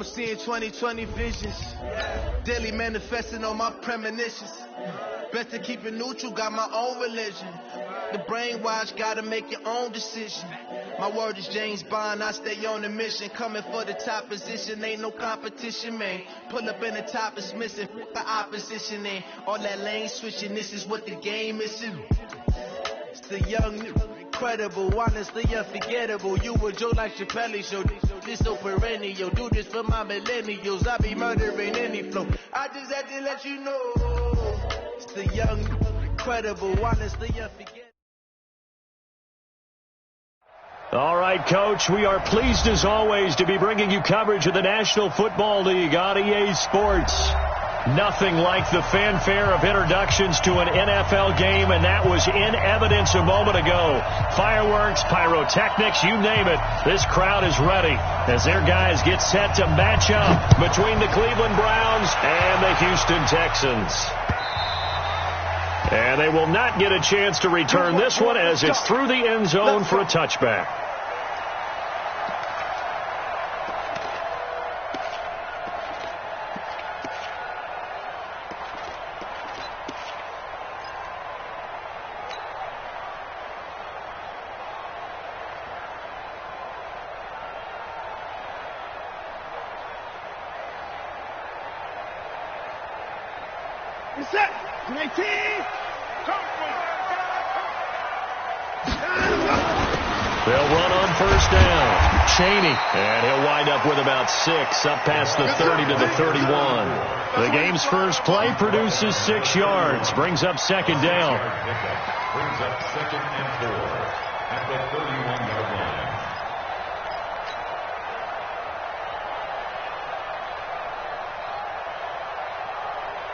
I'm seeing 20/20 visions. Daily manifesting on my premonitions. Best to keep it neutral, got my own religion. The brainwash, gotta make your own decision. My word is James Bond, I stay on the mission. Coming for the top position, ain't no competition, man. Pull up in the top is missing, the opposition ain't. All that lane switching, this is what the game is. It's the young, incredible, honestly unforgettable. You a Joe like Chappelle show. This so perennial, do this for my millennials. I be murdering any flow. I just had to let you know. It's the young, incredible, honestly unforgettable. All right, Coach, we are pleased as always to be bringing you coverage of the National Football League on EA Sports. Nothing like the fanfare of introductions to an NFL game, and that was in evidence a moment ago. Fireworks, pyrotechnics, you name it. This crowd is ready as their guys get set to match up between the Cleveland Browns and the Houston Texans. And they will not get a chance to return this one as it's through the end zone for a touchback. They'll run on first down. Cheney, and he'll wind up with about 6, up past the 30 to the 31. The game's first play produces 6 yards, brings up second down. Brings up 2nd and 4 at the 31-yard line.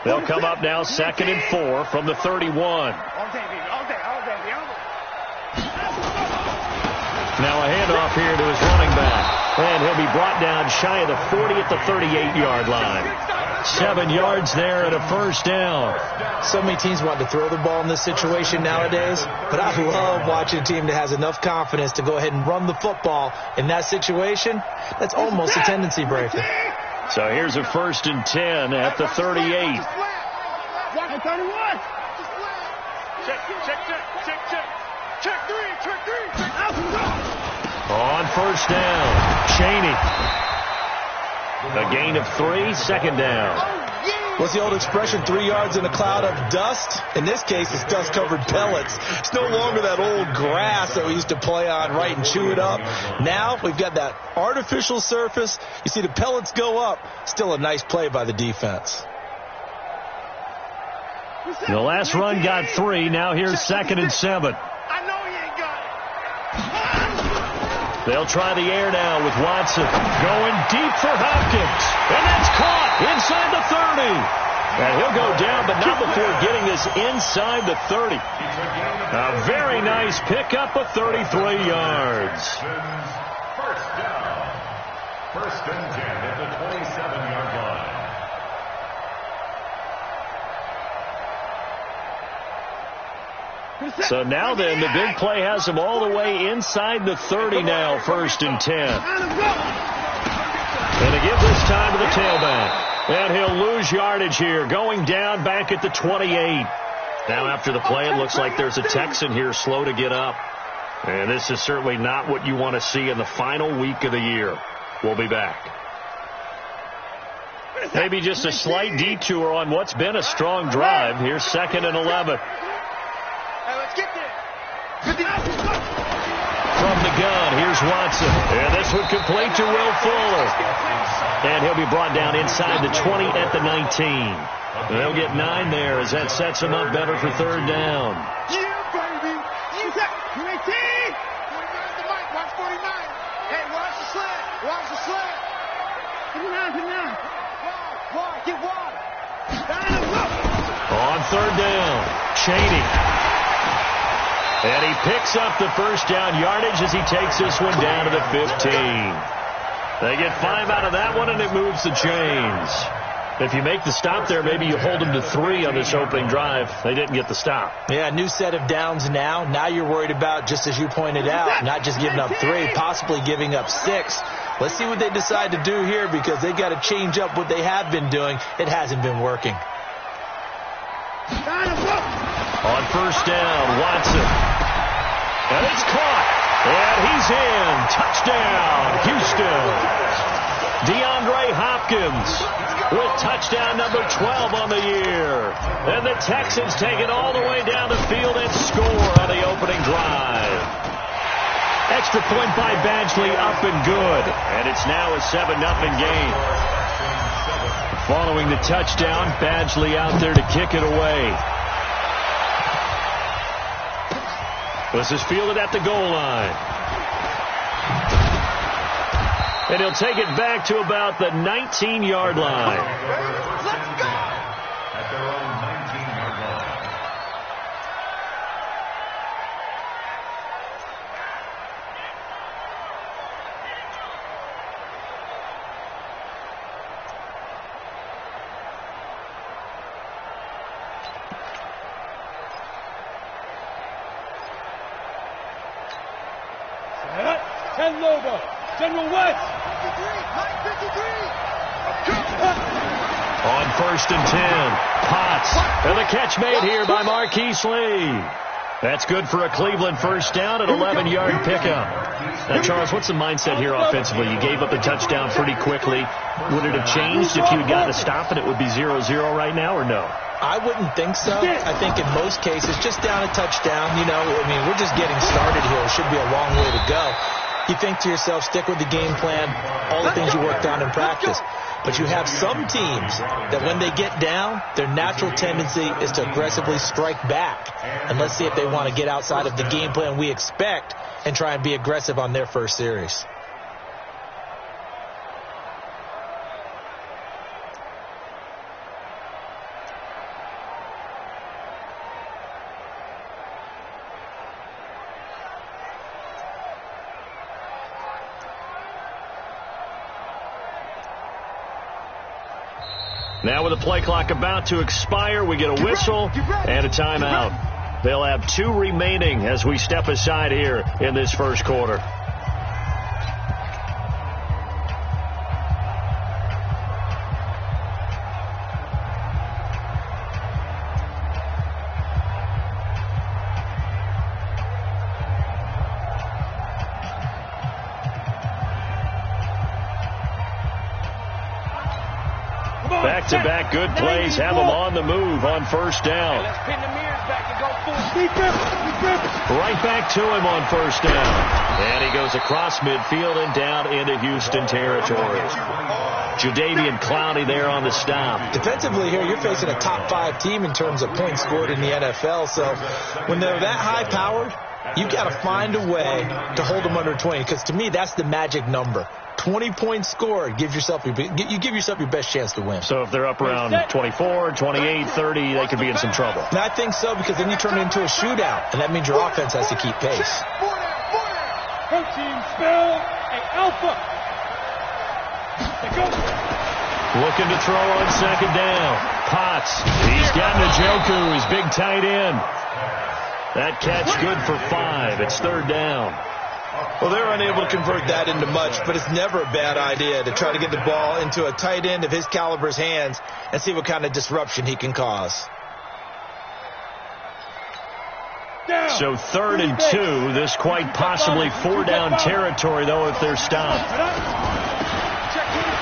They'll come up now 2nd and 4 from the 31. Now a handoff here to his running back. And he'll be brought down shy of the 40 at the 38-yard line. 7 yards there and a first down. So many teams want to throw the ball in this situation nowadays, but I love watching a team that has enough confidence to go ahead and run the football in that situation. That's almost a tendency breaker. So here's a 1st and 10 at the 38. On first down, Cheney. A gain of 3, second down. What's the old expression, 3 yards in a cloud of dust? In this case, it's dust-covered pellets. It's no longer that old grass that we used to play on, right, and chew it up. Now we've got that artificial surface. You see the pellets go up. Still a nice play by the defense. The last run got 3. Now here's 2nd and 7. They'll try the air now with Watson. Going deep for Hopkins. And that's caught inside the 30. And he'll go down, but not before getting this inside the 30. A very nice pickup of 33 yards. First down. 1st and 10 at the 27-yard line. So now then, the big play has him all the way inside the 30 now, 1st and 10. And to give this time to the tailback. And he'll lose yardage here, going down back at the 28. Now after the play, it looks like there's a Texan here slow to get up. And this is certainly not what you want to see in the final week of the year. We'll be back. Maybe just a slight detour on what's been a strong drive. Here's 2nd and 11. From the gun, here's Watson. And this one complete to Will Fuller. And he'll be brought down inside the 20 at the 19. They'll get 9 there as that sets them up better for 3rd down. Yeah, baby. You got 19. Watch 49. Hey, watch the sled. Watch the sled. Get down. Get water. On 3rd down, Cheney. And he picks up the first down yardage as he takes this one down to the 15. They get 5 out of that one, and it moves the chains. If you make the stop there, maybe you hold them to 3 on this opening drive. They didn't get the stop. Yeah, new set of downs now. Now you're worried about, just as you pointed out, not just giving up 3, possibly giving up 6. Let's see what they decide to do here, because they got to change up what they have been doing. It hasn't been working. On first down, Watson. And it's caught. And he's in. Touchdown, Houston. DeAndre Hopkins with touchdown number 12 on the year. And the Texans take it all the way down the field and score on the opening drive. Extra point by Badgley, up and good. And it's now a 7-0 game. Following the touchdown, Badgley out there to kick it away. This is fielded at the goal line. And he'll take it back to about the 19-yard line. Let's go! At their own 19-yard line. Ken Loba, General West. On first and 10, Potts. And the catch made here by Marquise Lee. That's good for a Cleveland first down, an 11-yard pickup. Now, Charles, what's the mindset here offensively? You gave up the touchdown pretty quickly. Would it have changed if you had gotten a stop and it would be 0-0 right now, or no? I wouldn't think so. I think in most cases, just down a touchdown, we're just getting started here. It should be a long way to go. You think to yourself, stick with the game plan, all the things you worked on in practice. But you have some teams that when they get down, their natural tendency is to aggressively strike back. And let's see if they want to get outside of the game plan we expect and try and be aggressive on their first series. Now with the play clock about to expire, we get a whistle and a timeout. They'll have 2 remaining as we step aside here in this first quarter. Back-to-back good plays have them on the move on first down. Let's pin the mirrors back and go full. Right back to him on first down. And he goes across midfield and down into Houston territory. Jadeveon Clowney there on the stop. Defensively here, you're facing a top 5 team in terms of points scored in the NFL. So when they're that high-powered, you've got to find a way to hold them under 20, because to me, that's the magic number. 20 points scored, you give yourself your best chance to win. So if they're up around 24, 28, 30, they could be in some trouble. And I think so, because then you turn it into a shootout, and that means your offense has to keep pace. Protein spell and alpha. Looking to throw on second down. Potts. He's got Njoku, his big tight end. That catch good for 5. It's third down. Well, they're unable to convert that into much, but it's never a bad idea to try to get the ball into a tight end of his caliber's hands and see what kind of disruption he can cause. So 3rd and 2. This quite possibly 4-down territory, though, if they're stopped.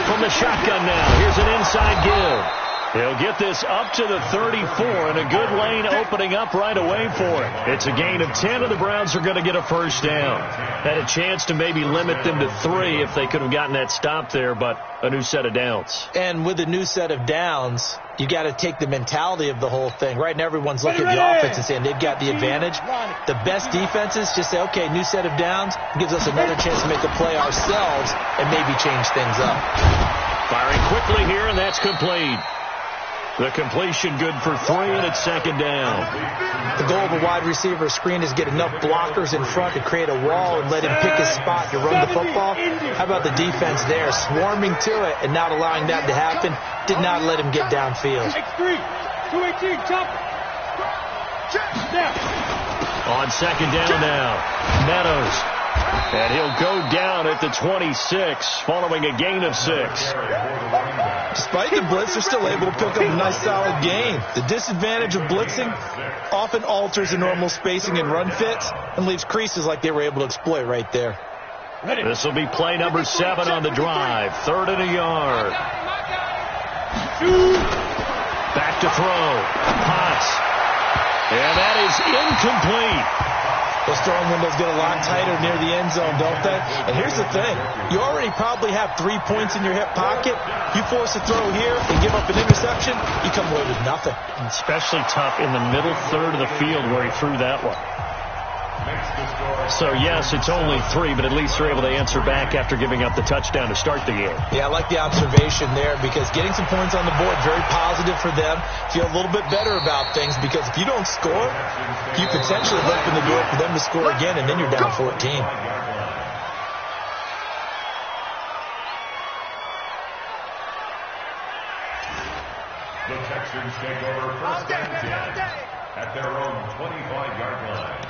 From the shotgun now, here's an inside give. He'll get this up to the 34, and a good lane opening up right away for it. It's a gain of 10, and the Browns are going to get a first down. Had a chance to maybe limit them to 3 if they could have gotten that stop there, but a new set of downs. And with a new set of downs, you got to take the mentality of the whole thing. Right now, everyone's looking at the offense and saying they've got the advantage. The best defenses just say, okay, new set of downs, gives us another chance to make a play ourselves and maybe change things up. Firing quickly here, and that's complete. The completion good for 3, and it's second down. The goal of a wide receiver screen is get enough blockers in front to create a wall and let him pick his spot to run the football. How about the defense there, swarming to it and not allowing that to happen? Did not let him get downfield. X3, 218, chop. On second down now, Meadows And he'll go down at the 26 following a gain of 6. Despite the blitz, they're still able to pick up a nice solid gain. The disadvantage of blitzing often alters the normal spacing and run fits and leaves creases like they were able to exploit right there. This will be play number 7 on the drive. 3rd and a yard. Back to throw. Potts. And that is incomplete. Those throwing windows get a lot tighter near the end zone, don't they? And here's the thing. You already probably have 3 points in your hip pocket. You force a throw here and give up an interception, you come away with nothing. Especially tough in the middle third of the field where he threw that one. So, yes, it's only 3, but at least they're able to answer back after giving up the touchdown to start the game. Yeah, I like the observation there because getting some points on the board, very positive for them. Feel a little bit better about things because if you don't score, you potentially open the door for them to score again, and then you're down 14. The Texans take over first and 10 at their own 25-yard line.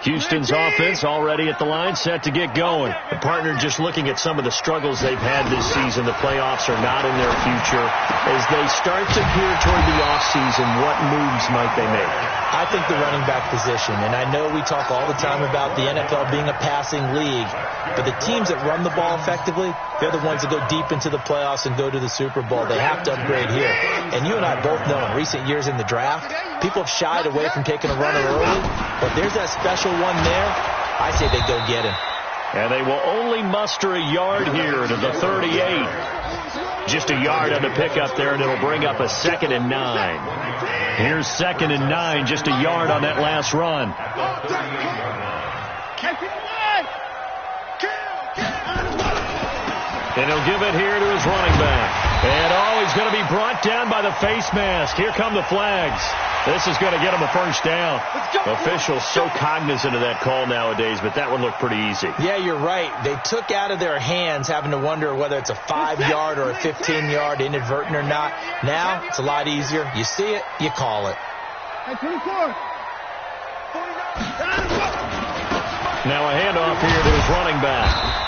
Houston's offense already at the line, set to get going. The partner just looking at some of the struggles they've had this season. The playoffs are not in their future. As they start to peer toward the offseason, what moves might they make? I think the running back position, and I know we talk all the time about the NFL being a passing league, but the teams that run the ball effectively, they're the ones that go deep into the playoffs and go to the Super Bowl. They have to upgrade here. And you and I both know in recent years in the draft, people have shied away from taking a runner early, but there's that special one there. I say they go get him. And they will only muster a yard here to the 38. Just a yard on the pickup there, and it'll bring up a 2nd and 9. Here's 2nd and 9, just a yard on that last run. And he'll give it here to his running back. And he's going to be brought down by the face mask. Here come the flags. This is going to get him a first down. Officials so cognizant of that call nowadays, but that one looked pretty easy. Yeah, you're right. They took out of their hands having to wonder whether it's a 5-yard or a 15-yard, inadvertent or not. Now, it's a lot easier. You see it, you call it. Now a handoff here to his running back.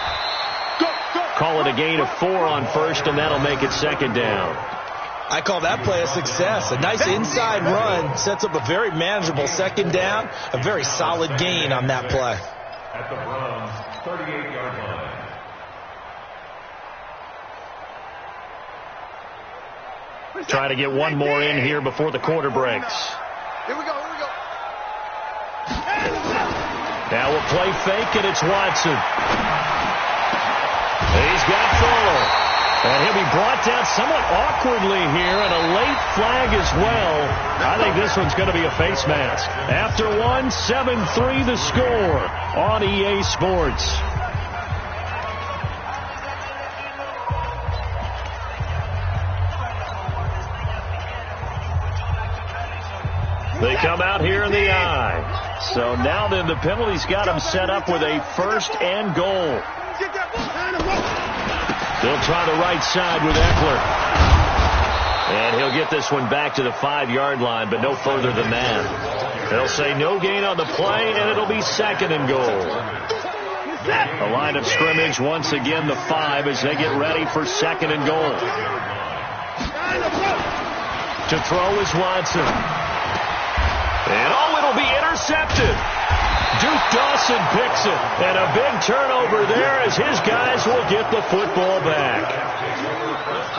Call it a gain of 4 on first, and that'll make it 2nd down. I call that play a success. A nice inside run sets up a very manageable 2nd down, a very solid gain on that play. At the Browns' 38-yard line. Try to get one more in here before the quarter breaks. Here we go. Now we'll play fake, and it's Watson. He's got Fuller. And he'll be brought down somewhat awkwardly here, and a late flag as well. I think this one's going to be a face mask. After 1, 7-3 the score on EA Sports. They come out here in the eye. So now then the penalty's got him set up with a 1st and goal. They'll try the right side with Eckler. And he'll get this one back to the 5-yard line, but no further than that. They'll say no gain on the play, and it'll be 2nd and goal. The line of scrimmage, once again, the 5 as they get ready for 2nd and goal. To throw is Watson. And it'll be intercepted. Duke Dawson picks it, and a big turnover there as his guys will get the football back.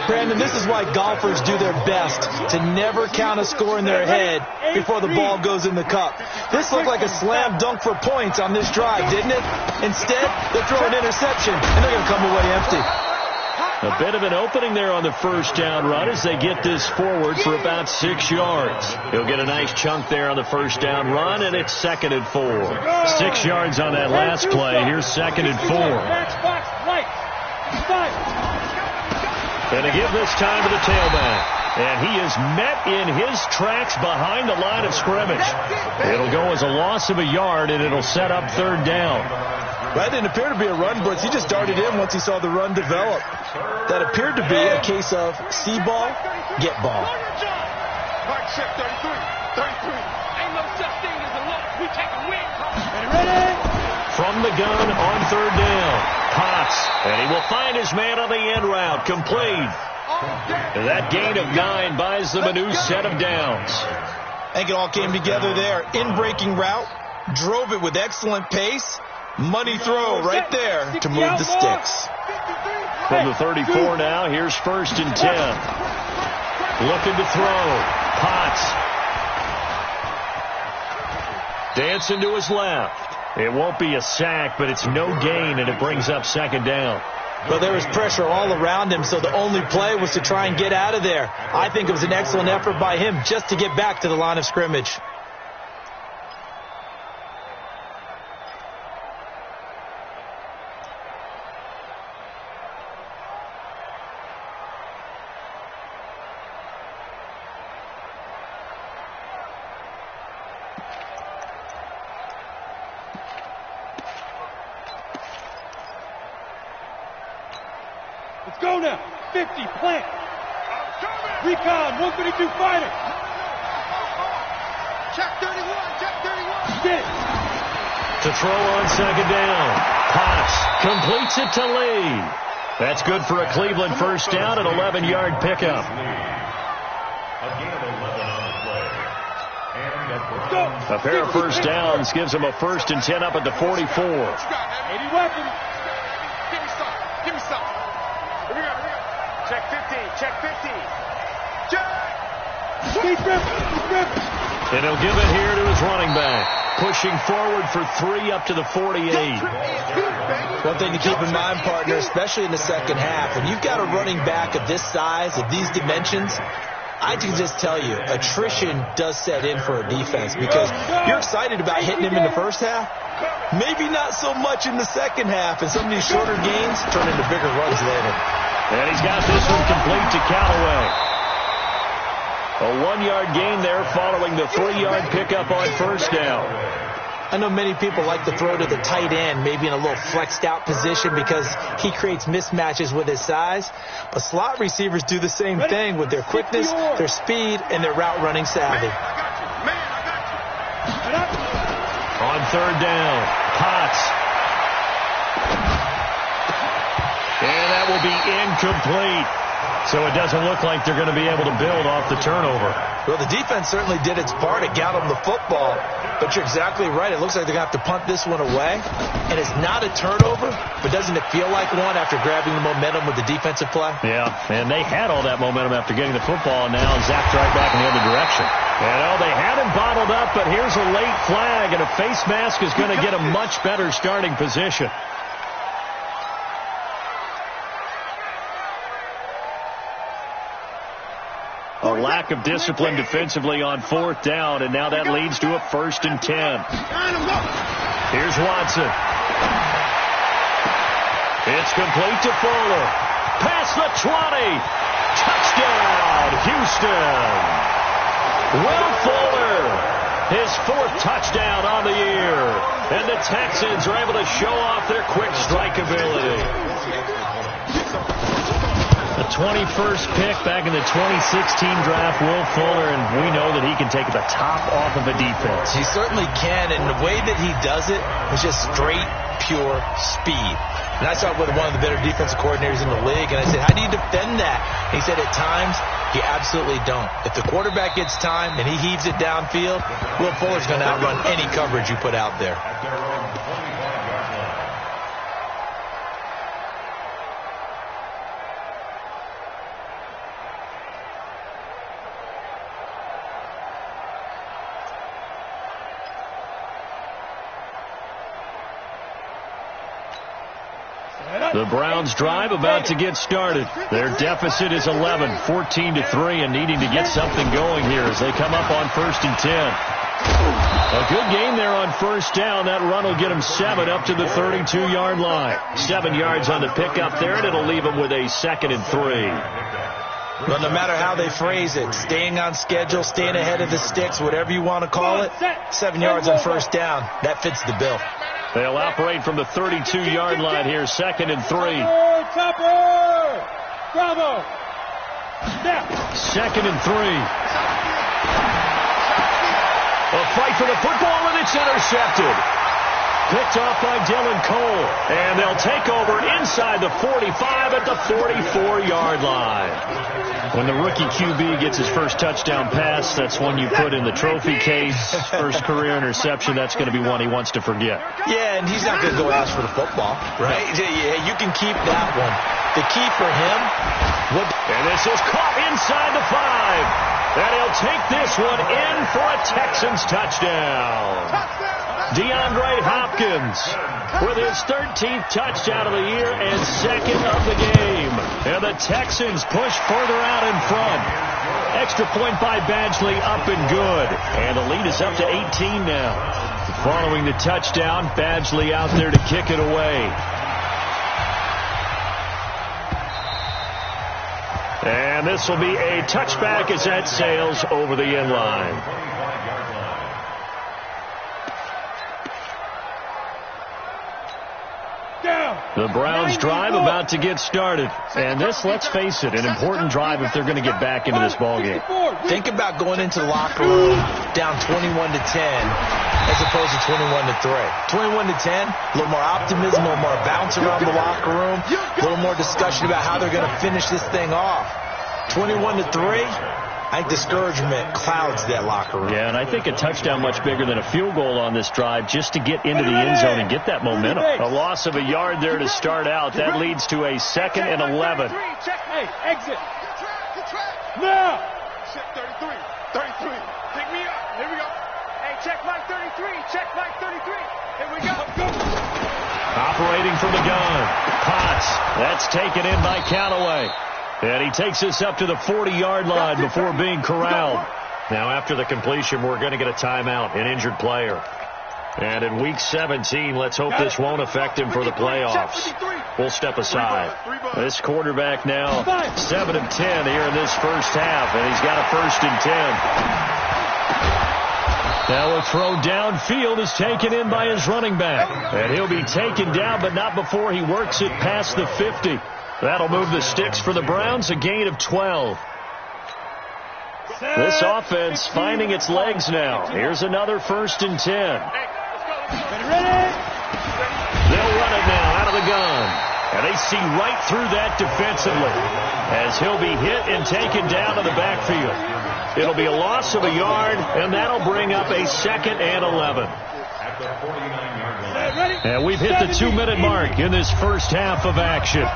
Brandon, this is why golfers do their best to never count a score in their head before the ball goes in the cup. This looked like a slam dunk for points on this drive, didn't it? Instead, they throw an interception, and they're going to come away empty. A bit of an opening there on the 1st down run as they get this forward for about 6 yards. He'll get a nice chunk there on the 1st down run, and it's 2nd and 4. 6 yards on that last play. Here's 2nd and 4. And to give this time to the tailback. And he is met in his tracks behind the line of scrimmage. It'll go as a loss of a yard, and it'll set up 3rd down. That didn't appear to be a run blitz. He just darted in once he saw the run develop. That appeared to be a case of see ball, get ball. Check 33. 33. Ain't no such thing as a loss. We take a win. Ready? From the gun on third down. Potts. And he will find his man on the end route. Complete. That gain of 9 buys them a new set of downs. I think it all came together there. In-breaking route. Drove it with excellent pace. Money throw right there to move the sticks. From the 34 now, here's 1st and 10. Looking to throw. Potts. Dancing to his left. It won't be a sack, but it's no gain, and it brings up 2nd down. Well, there was pressure all around him, so the only play was to try and get out of there. I think it was an excellent effort by him just to get back to the line of scrimmage. Let's go now. 50, plant. Recon, 152 fighter. Check 31, check 31. Get it. To throw on 2nd down. Potts completes it to Lee. That's good for a Cleveland 1st down, an 11-yard pickup. A pair of 1st downs gives them a 1st and 10 up at the 44. 80 weapons. Give me some. Give me some. Here we go. Check 15. Check 15. Check. And he'll give it here to his running back. Pushing forward for 3 up to the 48. One thing to keep in mind, partner, especially in the second half, when you've got a running back of this size, of these dimensions, I can just tell you, attrition does set in for a defense because you're excited about hitting him in the first half. Maybe not so much in the second half, and some of these shorter gains turn into bigger runs later. And he's got this one complete to Callaway. A 1-yard gain there following the 3-yard pickup on 1st down. I know many people like to throw to the tight end, maybe in a little flexed out position because he creates mismatches with his size. But slot receivers do the same thing with their quickness, their speed, and their route running savvy. On 3rd down, Potts. And that will be incomplete. So it doesn't look like they're going to be able to build off the turnover. Well, the defense certainly did its part to get them the football. But you're exactly right. It looks like they're going to have to punt this one away. And it's not a turnover, but doesn't it feel like one after grabbing the momentum with the defensive play? Yeah, and they had all that momentum after getting the football, and now zapped right back in the other direction. And they had him bottled up, but here's a late flag, and a face mask is going to get a much better starting position. A lack of discipline defensively on 4th down, and now that leads to a 1st and 10. Here's Watson. It's complete to Fuller. Past the 20. Touchdown, Houston. Will Fuller, his 4th touchdown on the year. And the Texans are able to show off their quick strike ability. The 21st pick back in the 2016 draft, Will Fuller, and we know that he can take the top off of a defense. He certainly can, and the way that he does it is just straight, pure speed. And I saw it with one of the better defensive coordinators in the league, and I said, how do you defend that? And he said, at times, you absolutely don't. If the quarterback gets time and he heaves it downfield, Will Fuller's going to outrun any coverage you put out there. The Browns drive about to get started. Their deficit is 11, 14-3, and needing to get something going here as they come up on 1st and 10. A good game there on 1st down. That run will get them 7 up to the 32-yard line. 7 yards on the pickup there, and it'll leave them with a 2nd and 3. But no matter how they phrase it, staying on schedule, staying ahead of the sticks, whatever you want to call it, 7 yards on 1st down, that fits the bill. They'll operate from the 32-yard line here, 2nd and 3. Chopper! Bravo! 2nd and 3. A fight for the football, and it's intercepted. Picked off by Dylan Cole. And they'll take over inside the 45 at the 44-yard line. When the rookie QB gets his first touchdown pass, that's one you put in the trophy case. First career interception, that's going to be one he wants to forget. Yeah, and he's not going to go ask for the football, right? Yeah, you can keep that one. The key for him... And this is caught inside the 5. And he'll take this one in for a Texans touchdown. DeAndre Hopkins with his 13th touchdown of the year and 2nd of the game. And the Texans push further out in front. Extra point by Badgley, up and good. And the lead is up to 18 now. Following the touchdown, Badgley out there to kick it away. And this will be a touchback as that sails over the end line. The Browns drive about to get started. And this, let's face it, an important drive if they're going to get back into this ballgame. Think about going into the locker room down 21-10 as opposed to 21-3. 21-10, a little more optimism, a little more bounce around the locker room, a little more discussion about how they're going to finish this thing off. 21-3, I think discouragement clouds that locker room. Yeah, and I think a touchdown much bigger than a field goal on this drive just to get into the end zone and get that momentum. A loss of a yard there to start out. That leads to a 2nd and 11. Hey, exit. Now. Check 33. 33. Pick me up. Here we go. Hey, check Mike 33. Check Mike 33. Here we go. Operating from the gun. Potts. That's taken in by Callaway. And he takes us up to the 40-yard line before being corralled. Now, after the completion, we're going to get a timeout, an injured player. And in Week 17, let's hope this won't affect him for the playoffs. We'll step aside. This quarterback now 7 of 10 here in this first half, and he's got a 1st and 10. Now a throw downfield is taken in by his running back. And he'll be taken down, but not before he works it past the 50. That'll move the sticks for the Browns, a gain of 12. This offense finding its legs now. Here's another 1st and 10. They'll run it now out of the gun. And they see right through that defensively as he'll be hit and taken down to the backfield. It'll be a loss of a yard, and that'll bring up a 2nd and 11. And we've hit the 2-minute mark in this first half of action.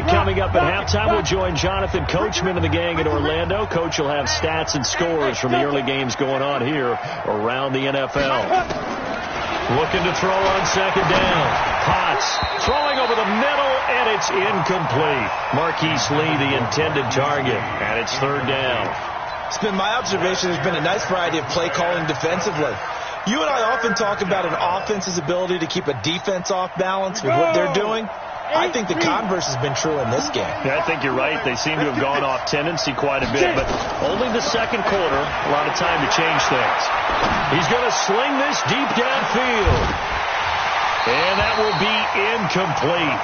Coming up at halftime, we'll join Jonathan Coachman and the gang in Orlando. Coach will have stats and scores from the early games going on here around the NFL. Looking to throw on 2nd down. Potts throwing over the middle, and it's incomplete. Marquise Lee, the intended target, and it's 3rd down. It's been my observation there's been a nice variety of play calling defensively. You and I often talk about an offense's ability to keep a defense off balance with what they're doing. I think the converse has been true in this game. Yeah, I think you're right. They seem to have gone off tendency quite a bit, but only the 2nd quarter, a lot of time to change things. He's going to sling this deep downfield. And that will be incomplete.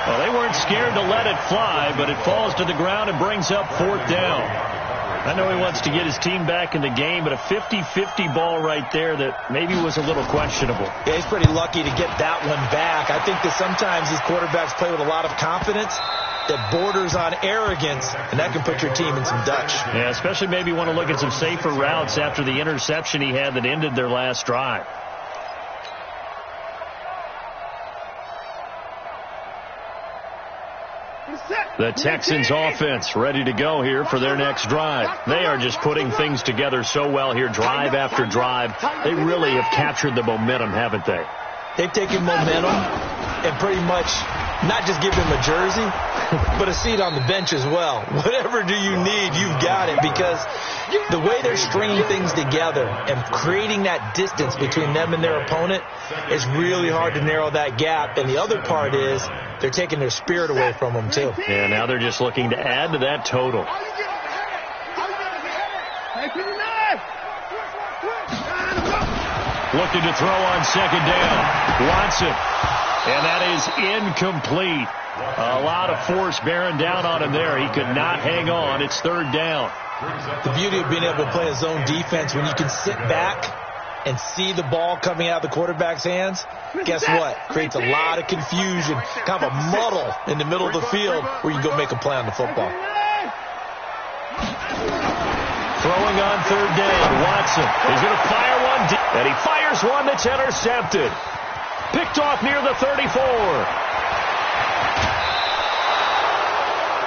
Well, they weren't scared to let it fly, but it falls to the ground and brings up 4th down. I know he wants to get his team back in the game, but a 50-50 ball right there that maybe was a little questionable. Yeah, he's pretty lucky to get that one back. I think that sometimes these quarterbacks play with a lot of confidence that borders on arrogance, and that can put your team in some Dutch. Yeah, especially maybe want to look at some safer routes after the interception he had that ended their last drive. The Texans offense ready to go here for their next drive. They are just putting things together so well here, drive after drive. They really have captured the momentum, haven't they? They've taken momentum and pretty much not just give him a jersey, but a seat on the bench as well. Whatever do you need, you've got it, because the way they're stringing things together and creating that distance between them and their opponent is really hard to narrow that gap. And the other part is they're taking their spirit away from them, too. Yeah, now they're just looking to add to that total. Looking to throw on second down. Watson. And that is incomplete. A lot of force bearing down on him there. He could not hang on. It's third down. The beauty of being able to play a zone defense, when you can sit back and see the ball coming out of the quarterback's hands, guess what? Creates a lot of confusion, kind of a muddle in the middle of the field where you can go make a play on the football. Throwing on third down, Watson is going to fire one deep, and he fires one that's intercepted. Picked off near the 34.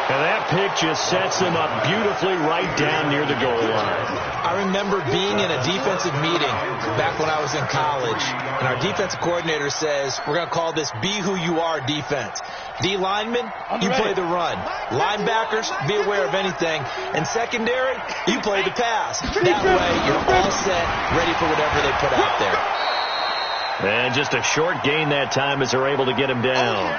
And that pick just sets him up beautifully right down near the goal line. I remember being in a defensive meeting back when I was in college, and our defensive coordinator says, we're going to call this Be Who You Are defense. D linemen, you play the run. Linebackers, be aware of anything. And secondary, you play the pass. That way, you're all set, ready for whatever they put out there. And just a short gain that time as they're able to get him down.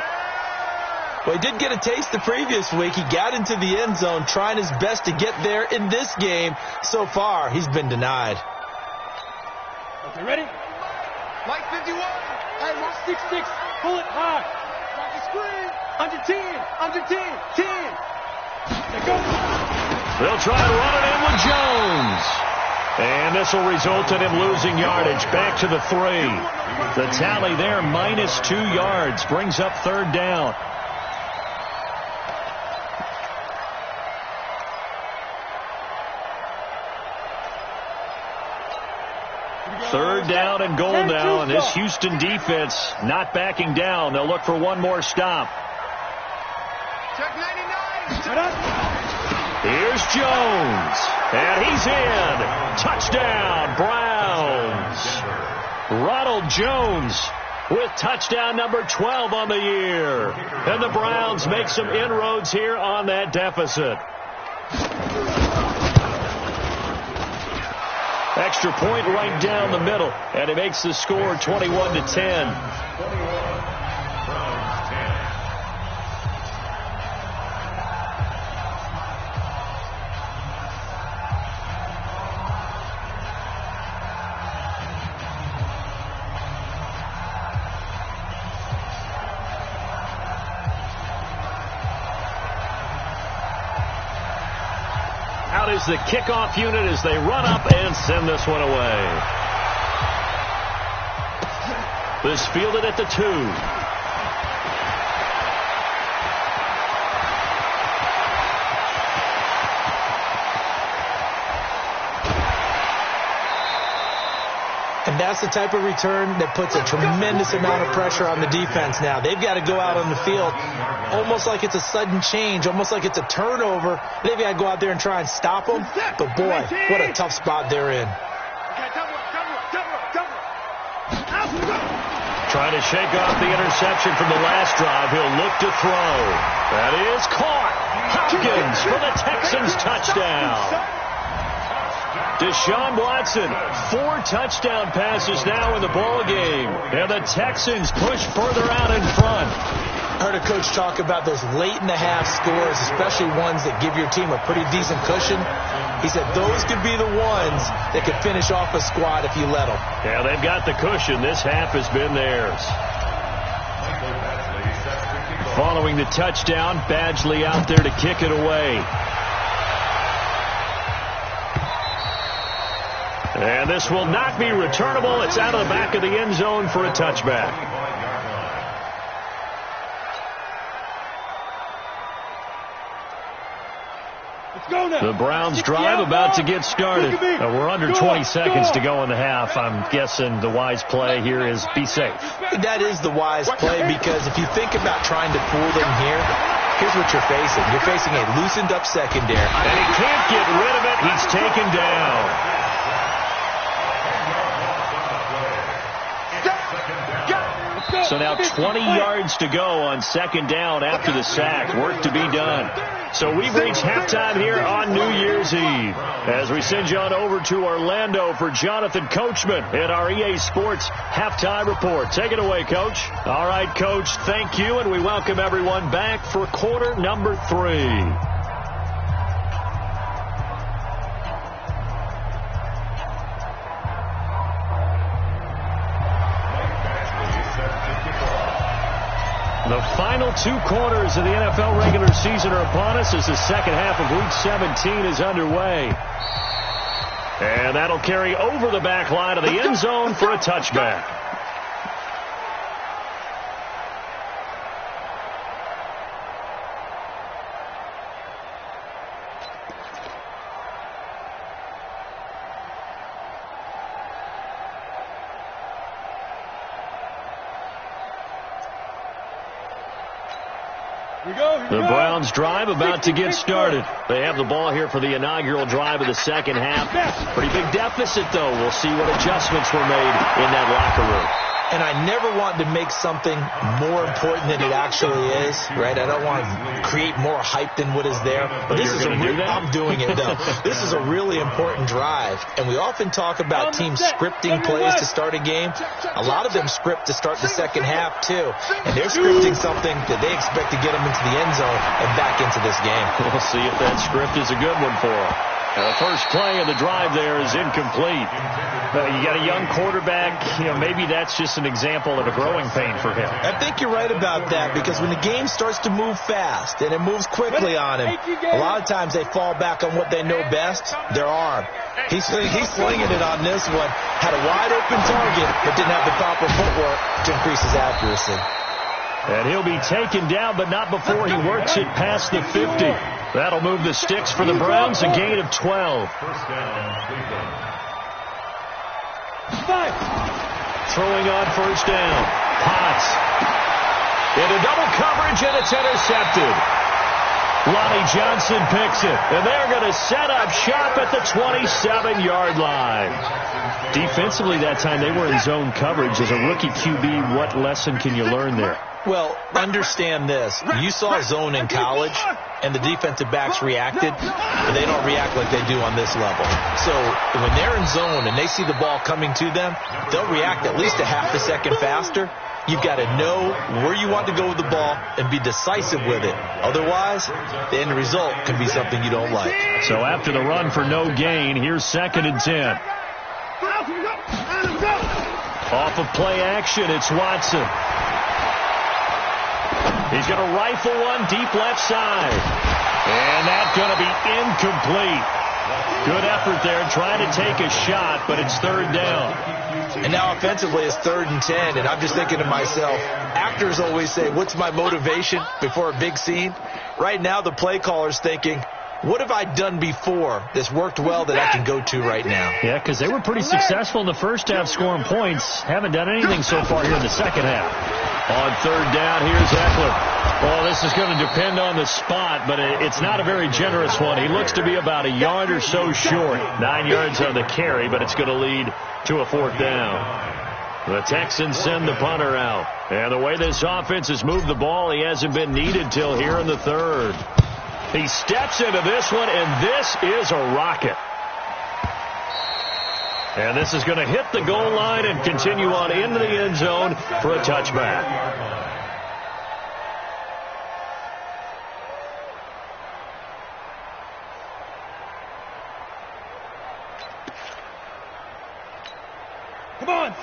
Well, he did get a taste the previous week. He got into the end zone trying his best to get there in this game. So far, he's been denied. Okay, ready? Light 51. Hey, watch 6-6. Pull it high. Watch the screen. Under 10. Under 10. 10. Let's go. They'll try to run it in with Jones. And this will result in him losing yardage. Back to the 3. The tally there, -2 yards. Brings up third down. Third down and goal now, and this Houston defense not backing down. They'll look for one more stop. Check 99. Here's Jones, and he's in. Touchdown, Browns. Ronald Jones with touchdown number 12 on the year. And the Browns make some inroads here on that deficit. Extra point right down the middle, and it makes the score 21-10. Out is the kickoff unit as they run up and send this one away. This fielded at the 2. And that's the type of return that puts a tremendous amount of pressure on the defense now. They've got to go out on the field almost like it's a sudden change, almost like it's a turnover. They've got to go out there and try and stop them. But, boy, what a tough spot they're in. Trying to shake off the interception from the last drive. He'll look to throw. That is caught. Hopkins for the Texans touchdown. Deshaun Watson, 4 touchdown passes now in the ball game. And the Texans push further out in front. I heard a coach talk about those late-in-the-half scores, especially ones that give your team a pretty decent cushion. He said those could be the ones that could finish off a squad if you let them. Yeah, they've got the cushion. This half has been theirs. Following the touchdown, Badgley out there to kick it away. And this will not be returnable. It's out of the back of the end zone for a touchback. The Browns drive about to get started. We're under 20 seconds to go in the half. I'm guessing the wise play here is be safe. That is the wise play, because if you think about trying to fool them here, here's what you're facing. You're facing a loosened up secondary. And he can't get rid of it. He's taken down. So now 20 yards to go on second down after the sack. Work to be done. So we've reached halftime here on New Year's Eve as we send you on over to Orlando for Jonathan Coachman in our EA Sports Halftime Report. Take it away, Coach. All right, Coach, thank you, and we welcome everyone back for quarter number 3. final 2 quarters of the NFL regular season are upon us as the second half of Week 17 is underway. And that'll carry over the back line of the end zone for a touchback. The Browns drive about to get started. They have the ball here for the inaugural drive of the second half. Pretty big deficit, though. We'll see what adjustments were made in that locker room. And I never want to make something more important than it actually is, right? I don't want to create more hype than what is there. But this is I'm doing it, though. This is a really important drive. And we often talk about teams scripting plays to start a game. A lot of them script to start the second half, too. And they're scripting something that they expect to get them into the end zone and back into this game. We'll see if that script is a good one for them. The first play of the drive there is incomplete. You got a young quarterback. Maybe that's just an example of a growing pain for him. I think you're right about that, because when the game starts to move fast and it moves quickly on him, a lot of times they fall back on what they know best, their arm. He's slinging it on this one. Had a wide-open target, but didn't have the proper footwork to increase his accuracy. And he'll be taken down, but not before he works it past the 50. That'll move the sticks for the Browns, a gain of 12. Throwing on first down. Potts. Into double coverage, and it's intercepted. Lonnie Johnson picks it, and they're going to set up shop at the 27-yard line. Defensively that time, they were in zone coverage. As a rookie QB, what lesson can you learn there? Well, understand this. You saw zone in college, and the defensive backs reacted, but they don't react like they do on this level. So when they're in zone and they see the ball coming to them, they'll react at least a half a second faster. You've got to know where you want to go with the ball and be decisive with it. Otherwise, the end result can be something you don't like. So after the run for no gain, here's 2nd and 10. Off of play action, it's Watson. He's going to rifle one deep left side. And that's going to be incomplete. Good effort there, trying to take a shot, but it's 3rd down. And now offensively it's 3rd and 10, and I'm just thinking to myself, actors always say, what's my motivation before a big scene? Right now the play caller's thinking, what have I done before that's worked well that I can go to right now? Yeah, because they were pretty successful in the first half scoring points. Haven't done anything so far here in the second half. On 3rd down, here's Eckler. Well, this is going to depend on the spot, but it's not a very generous one. He looks to be about a yard or so short. 9 yards on the carry, but it's going to lead to a 4th down. The Texans send the punter out. And the way this offense has moved the ball, he hasn't been needed till here in the 3rd. He steps into this one, and this is a rocket. And this is going to hit the goal line and continue on into the end zone for a touchback.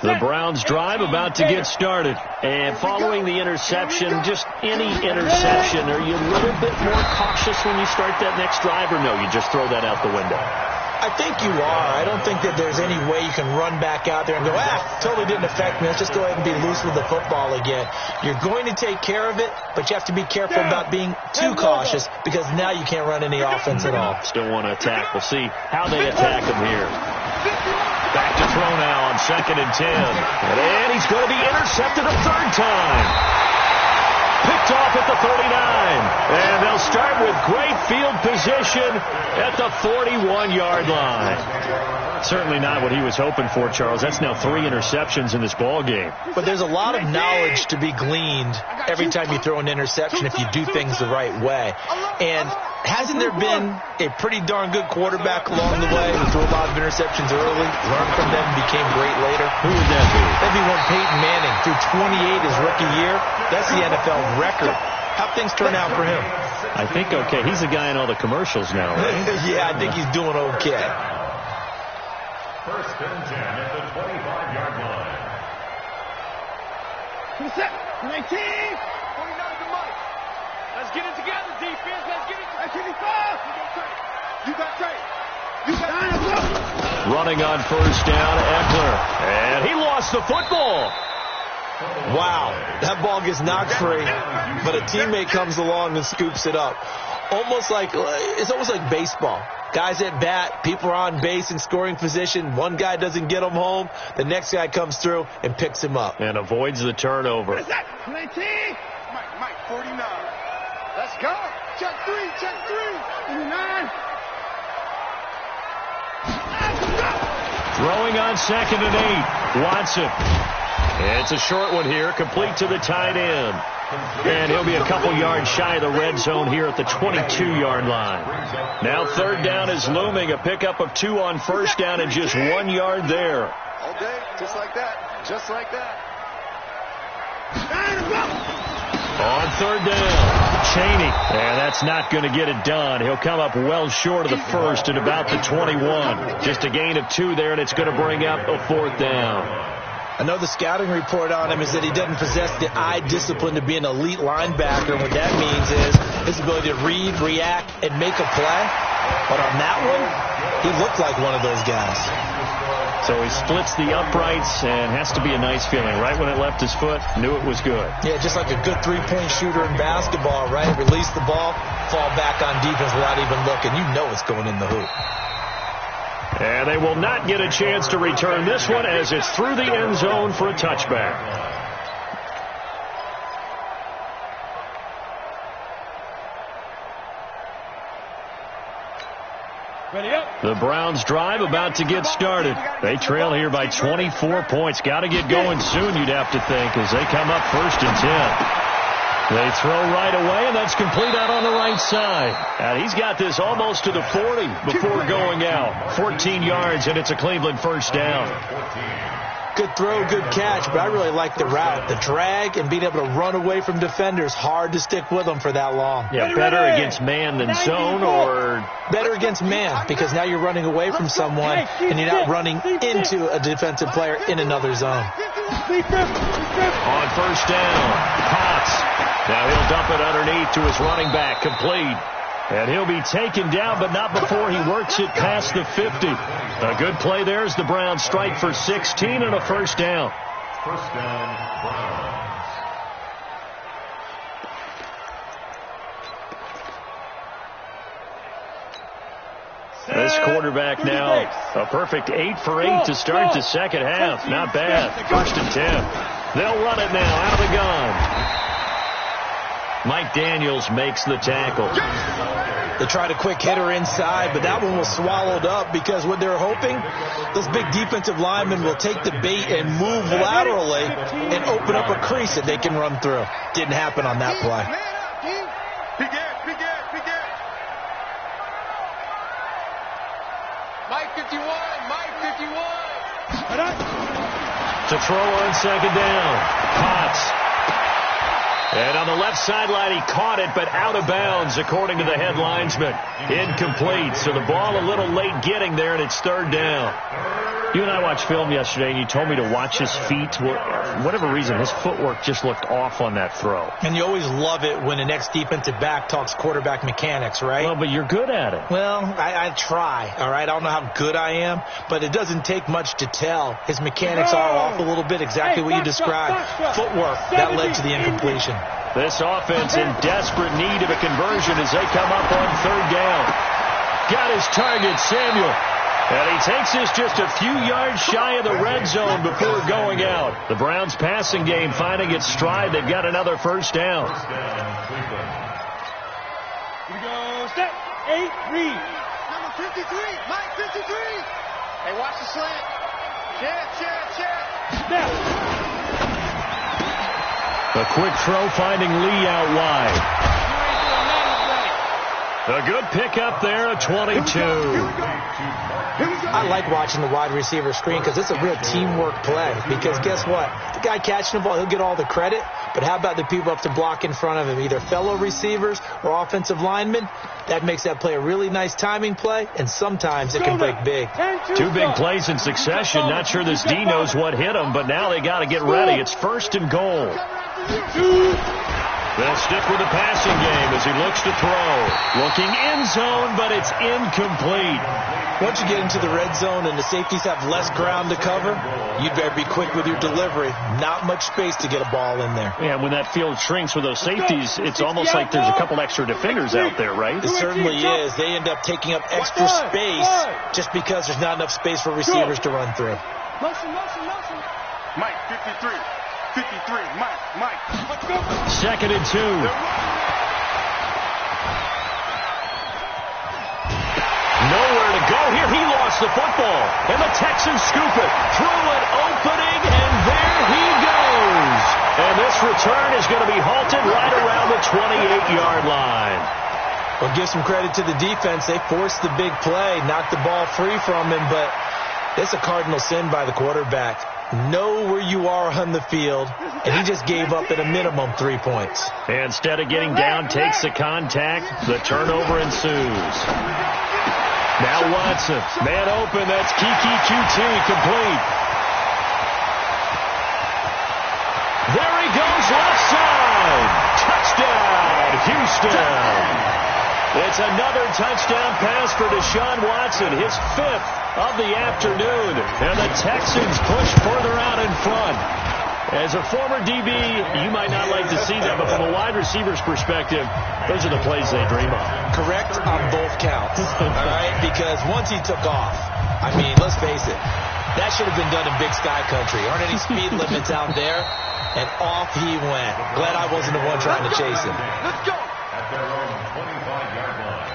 The Browns drive about to get started. And following the interception, just any interception, are you a little bit more cautious when you start that next drive, or no, you just throw that out the window? I think you are. I don't think that there's any way you can run back out there and go, totally didn't affect me. Let's just go ahead and be loose with the football again. You're going to take care of it, but you have to be careful about being too cautious, because now you can't run any offense at all. Still want to attack. We'll see how they attack him here. Back to throw now on 2nd and 10. And he's going to be intercepted a 3rd time. Picked off at the 39. And they'll start with great field position at the 41-yard line. Certainly not what he was hoping for, Charles. That's now 3 interceptions in this ball game. But there's a lot of knowledge to be gleaned every time you throw an interception if you do things the right way. And hasn't there been a pretty darn good quarterback along the way who threw a lot of interceptions early, learned from them, and became great later? Who would that be? That'd be one Peyton Manning. Threw 28 his rookie year. That's the NFL record. How'd things turn out for him? I think okay. He's the guy in all the commercials now, right? Yeah, I think he's doing okay. 1st and 10 at the 25-yard line. 19. Running on first down, Eckler. And he lost the football. Wow, that ball gets knocked free, but a teammate comes along and scoops it up. It's almost like baseball. Guys at bat, people are on base in scoring position. One guy doesn't get him home. The next guy comes through and picks him up. And avoids the turnover. What is that? 19? Mike, 49. Let's go. Check three. 49. Throwing on 2nd and 8. Watson. It's a short one here, complete to the tight end. And he'll be a couple yards shy of the red zone here at the 22-yard line. Now 3rd down is looming, a pickup of 2 on first down and just 1 yard there. All day, just like that. On 3rd down, Chaney. And that's not going to get it done. He'll come up well short of the first at about the 21. Just a gain of 2 there, and it's going to bring up a 4th down. I know the scouting report on him is that he doesn't possess the eye discipline to be an elite linebacker. And what that means is his ability to read, react, and make a play. But on that one, he looked like one of those guys. So he splits the uprights and has to be a nice feeling. Right when it left his foot, knew it was good. Yeah, just like a good three-point shooter in basketball, right? Release the ball, fall back on defense without even looking. You know it's going in the hoop. And they will not get a chance to return this one as it's through the end zone for a touchback. The Browns drive about to get started. They trail here by 24 points. Got to get going soon, you'd have to think, as they come up 1st and 10. They throw right away, and that's complete out on the right side. And he's got this almost to the 40 before going out. 14 yards, and it's a Cleveland 1st down. Good throw, good catch, but I really like the route. The drag and being able to run away from defenders, hard to stick with them for that long. Yeah, better against man than zone, or? Better against man, because now you're running away from someone, and you're not running into a defensive player in another zone. On 1st down, Potts. Now he'll dump it underneath to his running back, complete. And he'll be taken down, but not before he works it past the 50. A good play there as the Browns strike for 16 and a 1st down. 1st down, Browns. This quarterback now, a perfect 8 for 8 to start the second half. Not bad. 1st and 10. They'll run it now out of the gun. Mike Daniels makes the tackle. They tried a quick hitter inside, but that one was swallowed up because what they're hoping, those big defensive linemen will take the bait and move laterally and open up a crease that they can run through. Didn't happen on that play. Mike 51. To throw on 2nd down. Potts. And on the left sideline, he caught it, but out of bounds, according to the head linesman. Incomplete. So the ball a little late getting there, and it's 3rd down. You and I watched film yesterday, and you told me to watch his feet. For whatever reason, his footwork just looked off on that throw. And you always love it when the next defensive back talks quarterback mechanics, right? Well, but you're good at it. Well, I try, all right? I don't know how good I am, but it doesn't take much to tell. His mechanics are off a little bit, exactly what you described. Footwork, that led to the incompletion. This offense in desperate need of a conversion as they come up on 3rd down. Got his target, Samuel. And he takes this just a few yards shy of the red zone before going out. The Browns passing game finding its stride. They've got another 1st down. Here we go. Step. 8, read. Number 53. Mike 53. Hey, watch the slant. Check. Snap. A quick throw finding Lee out wide. A good pickup there at 22. I like watching the wide receiver screen because it's a real teamwork play. Because guess what? The guy catching the ball, he'll get all the credit. But how about the people up to block in front of him, either fellow receivers or offensive linemen? That makes that play a really nice timing play, and sometimes it can break big. 2 big plays in succession. Not sure this D knows what hit him, but now they got to get ready. It's 1st and goal. They'll stick with the passing game as he looks to throw. Looking end zone, but it's incomplete. Once you get into the red zone and the safeties have less ground to cover, you'd better be quick with your delivery. Not much space to get a ball in there. Yeah, when that field shrinks with those safeties, it's almost like there's a couple extra defenders out there, right? It certainly is. They end up taking up extra space just because there's not enough space for receivers to run through. Motion. Mike, 53. 53, Mike. Let's go. 2nd and 2. Nowhere to go here. He lost the football. And the Texans scoop it through an opening, and there he goes. And this return is going to be halted right around the 28-yard line. Well, give some credit to the defense. They forced the big play, knocked the ball free from him, but it's a cardinal sin by the quarterback. Know where you are on the field, and he just gave up at a minimum 3 points. Instead of getting down, takes the contact. The turnover ensues. Now Watson, man open, that's Kiki QT, complete. There he goes, left side. Touchdown, Houston. It's another touchdown pass for Deshaun Watson, his 5th of the afternoon. And the Texans push further out in front. As a former DB, you might not like to see that, but from a wide receiver's perspective, those are the plays they dream of. Correct on both counts, all right? Because once he took off, I mean, let's face it, that should have been done in Big Sky Country. Aren't any speed limits out there? And off he went. Glad I wasn't the one trying to chase him. Let's go. At their own 25-yard line.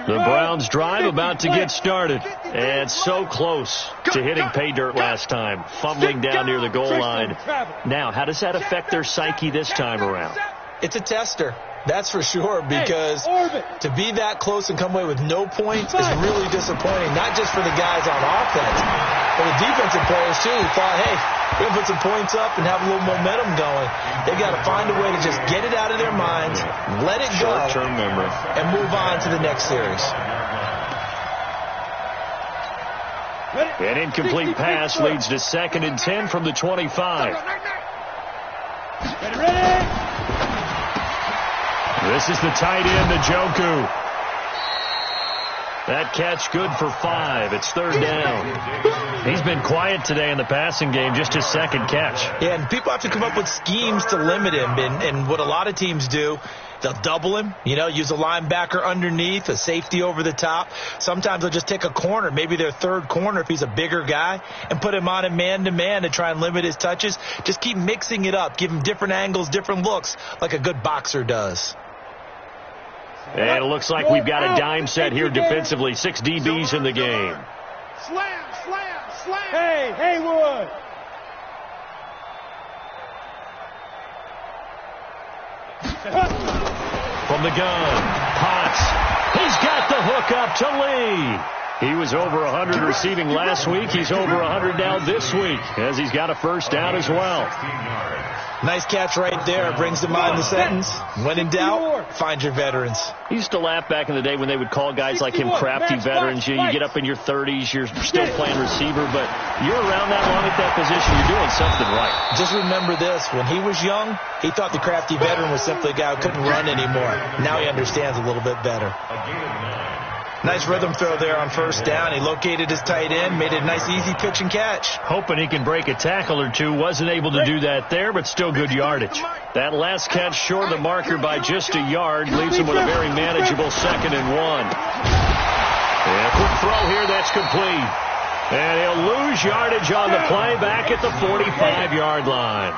The Browns drive about to get started. And so close to hitting pay dirt last time. Fumbling down near the goal line. Now, how does that affect their psyche this time around? It's a tester. That's for sure, because to be that close and come away with no points is really disappointing, not just for the guys on offense, but the defensive players, too, who thought, hey, we're going to put some points up and have a little momentum going. They've got to find a way to just get it out of their minds, let it go, short-term memory, and move on to the next series. An incomplete pass leads to 2nd and 10 from the 25. Ready? This is the tight end, Njoku. That catch good for 5. It's 3rd down. He's been quiet today in the passing game, just his 2nd catch. Yeah, and people have to come up with schemes to limit him. And what a lot of teams do, they'll double him, use a linebacker underneath, a safety over the top. Sometimes they'll just take a corner, maybe their 3rd corner if he's a bigger guy, and put him on a man-to-man to try and limit his touches. Just keep mixing it up, give him different angles, different looks, like a good boxer does. And it looks like we've got a dime set here defensively. 6 DBs in the game. Slam. Hey, Haywood. From the gun, Potts. He's got the hook up to Lee. He was over 100 receiving last week. He's over 100 now this week, as he's got a 1st down as well. Nice catch right there. Brings to mind the sentence, when in doubt, find your veterans. I used to laugh back in the day when they would call guys like him crafty veterans. You get up in your 30s, you're still playing receiver, but you're around that long at that position, you're doing something right. Just remember this. When he was young, he thought the crafty veteran was simply a guy who couldn't run anymore. Now he understands a little bit better. Nice rhythm throw there on 1st down. He located his tight end, made it a nice easy pitch and catch. Hoping he can break a tackle or two. Wasn't able to do that there, but still good yardage. That last catch short of the marker by just a yard leaves him with a very manageable 2nd and 1. And a quick throw here, that's complete. And he'll lose yardage on the play back at the 45-yard line.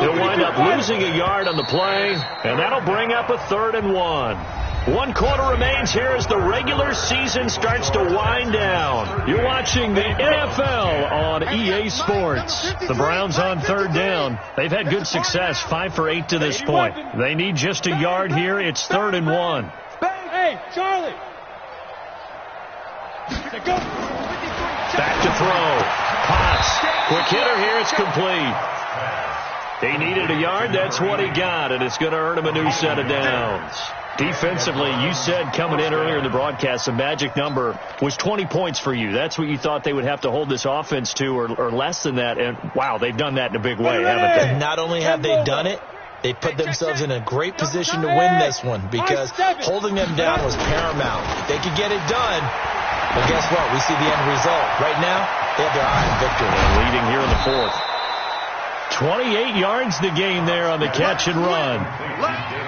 He'll wind up losing a yard on the play, and that'll bring up a 3rd and 1. 1 quarter remains here as the regular season starts to wind down. You're watching the NFL on EA Sports. The Browns on 3rd down. They've had good success, 5 for 8 to this point. They need just a yard here. It's 3rd and 1. Hey, Charlie. Back to throw. Potts. Quick hitter here. It's complete. He needed a yard. That's what he got, and it's going to earn him a new set of downs. Defensively, you said coming in earlier in the broadcast, the magic number was 20 points for you. That's what you thought they would have to hold this offense to, or less than that. And, wow, they've done that in a big way, haven't they? Not only have they done it, they put themselves in a great position to win this one because holding them down was paramount. If they could get it done, well, guess what? We see the end result. Right now, they have their eye on victory. They're leading here in the fourth. 28 yards the game there on the catch and run.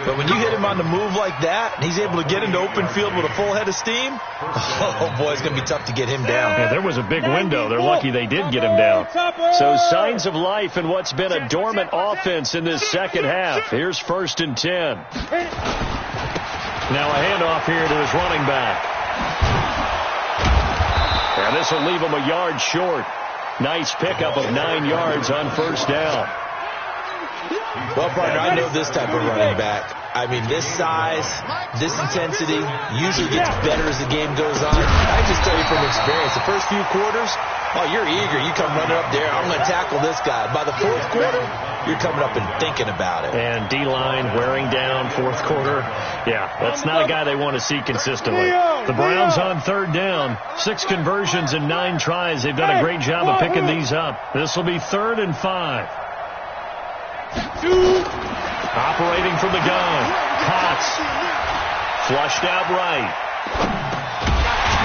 But when you hit him on the move like that, and he's able to get into open field with a full head of steam, oh, boy, it's going to be tough to get him down. Yeah, there was a big window. They're lucky they did get him down. So signs of life in what's been a dormant offense in this second half. Here's 1st and 10. Now a handoff here to his running back. And this will leave him a yard short. Nice pickup of 9 yards on 1st down. Well, partner, I know this type of running back. I mean, this size, this intensity usually gets better as the game goes on. I just tell you from experience, the first few quarters, oh, you're eager. You come running up there, I'm going to tackle this guy. By the 4th quarter, you're coming up and thinking about it. And D-line wearing down 4th quarter. Yeah, that's not a guy they want to see consistently. The Browns on 3rd down. 6 conversions and 9 tries. They've done a great job of picking these up. This will be 3rd and 5. Operating from the gun. Potts. Flushed out right.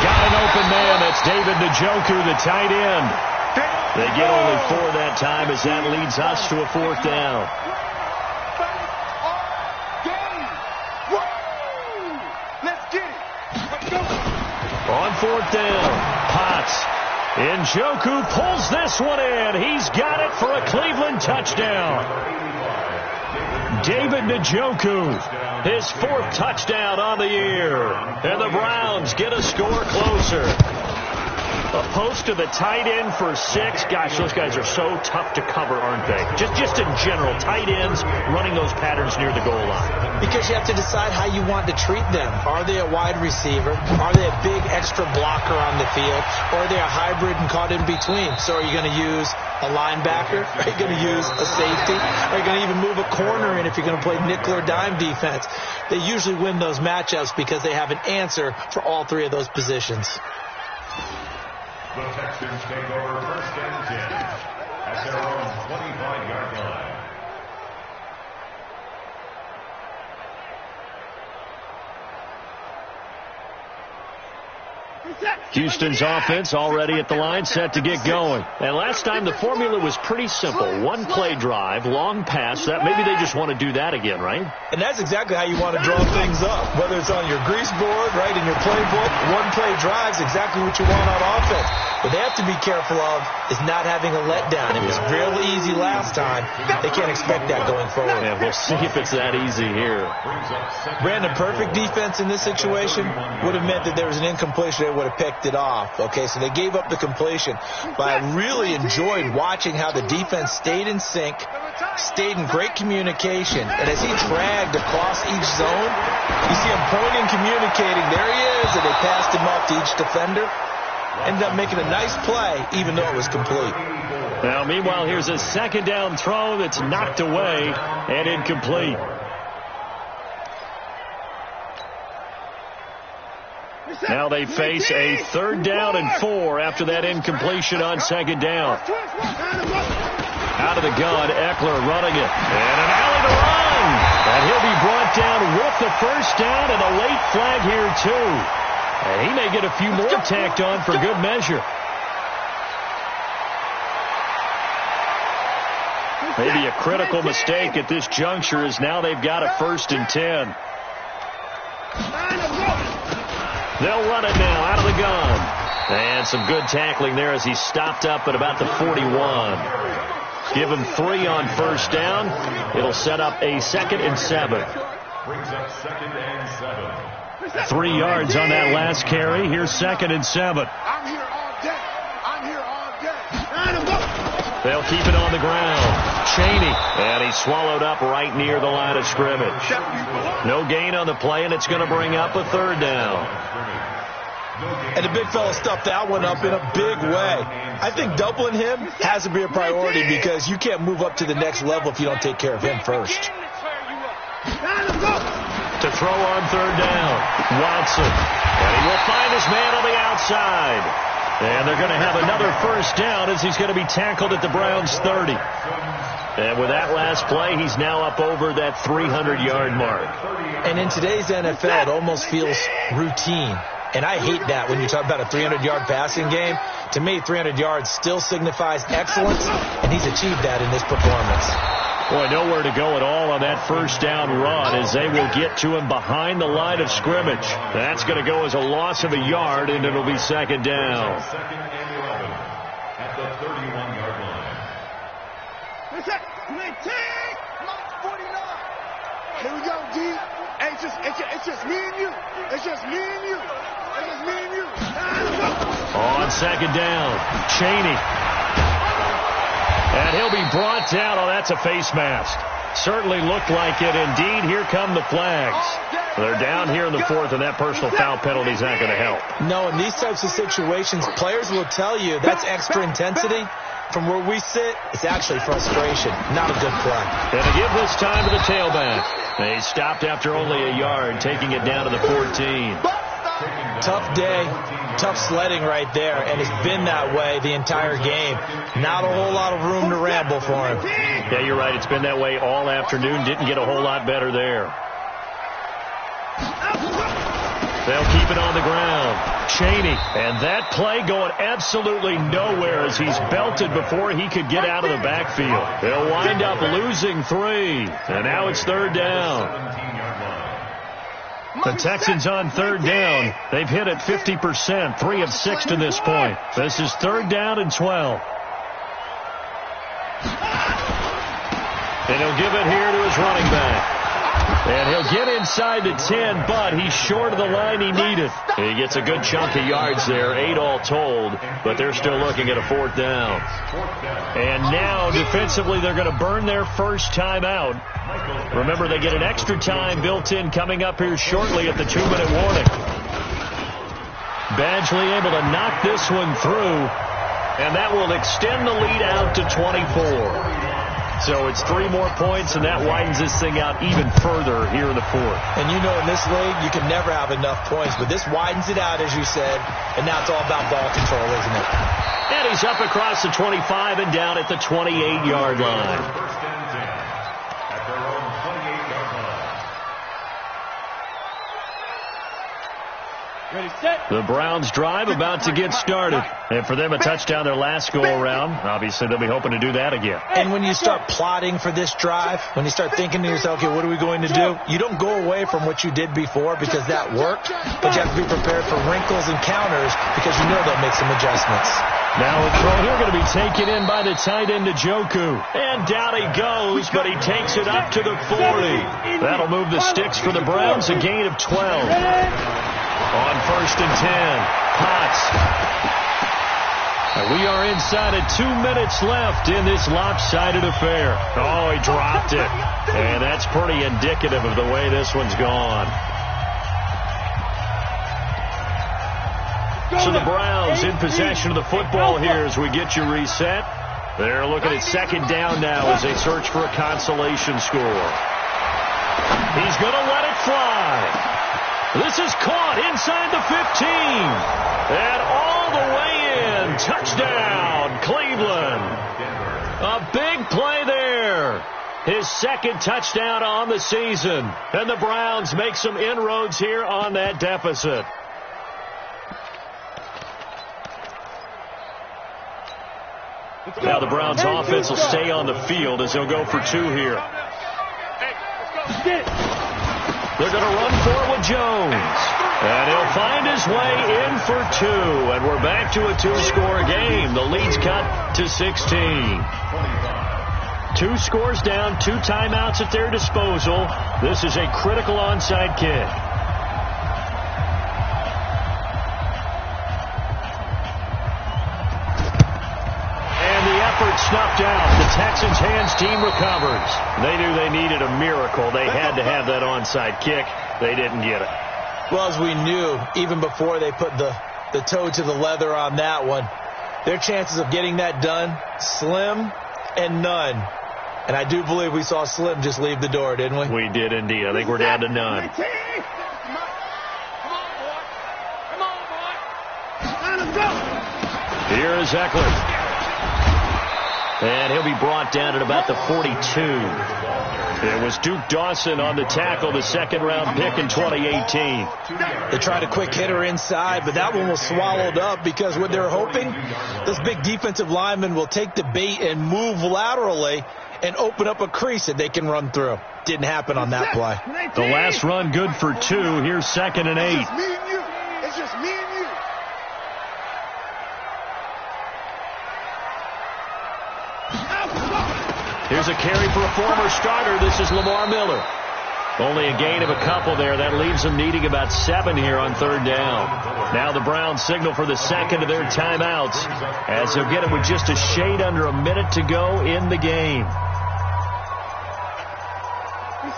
Got an open man. That's David Njoku, the tight end. They get only 4 that time as that leads us to a 4th down. On 4th down, Potts. Njoku pulls this one in. He's got it for a Cleveland touchdown. David Njoku, his 4th touchdown on the year. And the Browns get a score closer. A post to the tight end for 6. Gosh, those guys are so tough to cover, aren't they? Just in general, tight ends running those patterns near the goal line. Because you have to decide how you want to treat them. Are they a wide receiver? Are they a big extra blocker on the field? Or are they a hybrid and caught in between? So are you going to use a linebacker? Are you going to use a safety? Are you going to even move a corner in if you're going to play nickel or dime defense? They usually win those matchups because they have an answer for all 3 of those positions. The Texans take over 1st and 10 at their own 25-yard line. Houston's offense already at the line, set to get going. And last time the formula was pretty simple. 1-play drive, long pass. That maybe they just want to do that again, right? And that's exactly how you want to draw things up. Whether it's on your grease board, right, in your playbook, 1-play drive is exactly what you want on offense. What they have to be careful of is not having a letdown. It was real easy last time. They can't expect that going forward. Yeah, we'll see if it's that easy here. Brandon, perfect defense in this situation would have meant that there was an incompletion. They would have picked it off. Okay, so they gave up the completion. But I really enjoyed watching how the defense stayed in sync, stayed in great communication. And as he dragged across each zone, you see him pointing, communicating. There he is, and they passed him off to each defender. Ended up making a nice play, even though it was complete. Now, meanwhile, here's a 2nd down throw that's knocked away and incomplete. Now they face a 3rd down and 4 after that incompletion on 2nd down. Out of the gun, Eckler running it. And an alley to run. And he'll be brought down with the 1st down and a late flag here, too. And he may get a few more tacked on for good measure. Maybe a critical mistake at this juncture is now they've got a 1st and 10. They'll run it now out of the gun. And some good tackling there as he stopped up at about the 41. Give him 3 on 1st down. It'll set up a 2nd and 7. Brings up 2nd and 7. 3 yards on that last carry. Here's 2nd and 7. I'm here all day. I'm here all day. They'll keep it on the ground. Chaney. And he's swallowed up right near the line of scrimmage. No gain on the play, and it's going to bring up a 3rd down. And the big fella stuffed that one up in a big way. I think doubling him has to be a priority because you can't move up to the next level if you don't take care of him first. To throw on third down. Watson. And he will find his man on the outside. And they're going to have another first down as he's going to be tackled at the Browns' 30. And with that last play, he's now up over that 300-yard mark. And in today's NFL, it almost feels routine. And I hate that when you talk about a 300-yard passing game. To me, 300 yards still signifies excellence, and he's achieved that in this performance. Boy, nowhere to go at all on that first down run as they will get to him behind the line of scrimmage. That's going to go as a loss of a yard, and it'll be second down. Second and 11 at the 31-yard line. Here we go, D. Hey, it's just me and you. It's just me and you. It's just me and you. On second down, Chaney. And he'll be brought down. Oh, that's a face mask. Certainly looked like it. Indeed, here come the flags. They're down here in the fourth, and that personal foul penalty is not going to help. No, in these types of situations, players will tell you that's extra intensity. From where we sit, it's actually frustration. Not a good play. And to give this time to the tailback. They stopped after only a yard, taking it down to the 14. Tough day, tough sledding right there, and it's been that way the entire game. Not a whole lot of room to ramble for him. Yeah, you're right. It's been that way all afternoon. Didn't get a whole lot better there. They'll keep it on the ground. Chaney, and that play going absolutely nowhere as he's belted before he could get out of the backfield. They'll wind up losing 3, and now it's third down. The Texans on third down. They've hit it 50%, 3 of 6 to this point. This is third down and 12. And he'll give it here to his running back. And he'll get inside the 10, but he's short of the line he needed. He gets a good chunk of yards there, 8 all told, but they're still looking at a fourth down. And now, defensively, they're going to burn their first time out. Remember, they get an extra time built in coming up here shortly at the 2-minute warning. Badgley able to knock this one through, and that will extend the lead out to 24. So it's 3 more points, and that widens this thing out even further here in the fourth. And you know, in this league, you can never have enough points, but this widens it out, as you said, and now it's all about ball control, isn't it? And he's up across the 25 and down at the 28-yard line. First and 10 at their own 28-yard line. Ready, set. The Browns drive about to get started. And for them, a touchdown their last go-around. Obviously, they'll be hoping to do that again. And when you start plotting for this drive, when you start thinking to yourself, okay, what are we going to do? You don't go away from what you did before because that worked, but you have to be prepared for wrinkles and counters because you know they'll make some adjustments. Now a throw here going to be taken in by the tight end Njoku. And down he goes, but he takes it up to the 40. That'll move the sticks for the Browns, a gain of 12. On first and 10, Potts. And we are inside of 2 minutes left in this lopsided affair. Oh, he dropped it. And that's pretty indicative of the way this one's gone. So the Browns in possession of the football here as we get you reset. They're looking at second down now as they search for a consolation score. He's going to let it fly. This is caught inside the 15. And all the way in. Touchdown, Cleveland. A big play there. His second touchdown on the season. And the Browns make some inroads here on that deficit. Now the Browns offense will stay on the field as they'll go for 2 here. They're going to run for it with Jones. And he'll find his way in for 2. And we're back to a 2-score game. The lead's cut to 16. 2 scores down, 2 timeouts at their disposal. This is a critical onside kick. Snuffed out. The Texans hands team recovers. They knew they needed a miracle. They had to have that onside kick. They didn't get it. Well, as we knew, even before they put the toe to the leather on that one, their chances of getting that done, slim and none. And I do believe we saw Slim just leave the door, didn't we? We did indeed. I think we're down to none. Here is Eckler. And he'll be brought down at about the 42. It was Duke Dawson on the tackle, the second-round pick in 2018. They tried a quick hitter inside, but that one was swallowed up because what they're hoping, this big defensive lineman will take the bait and move laterally and open up a crease that they can run through. Didn't happen on that play. The last run good for 2. Here's 2nd and 8. It's just me and you. It's just me and you. Here's a carry for a former starter. This is Lamar Miller. Only a gain of a couple there. That leaves them needing about 7 here on 3rd down. Now the Browns signal for the second of their timeouts as they'll get it with just a shade under a minute to go in the game.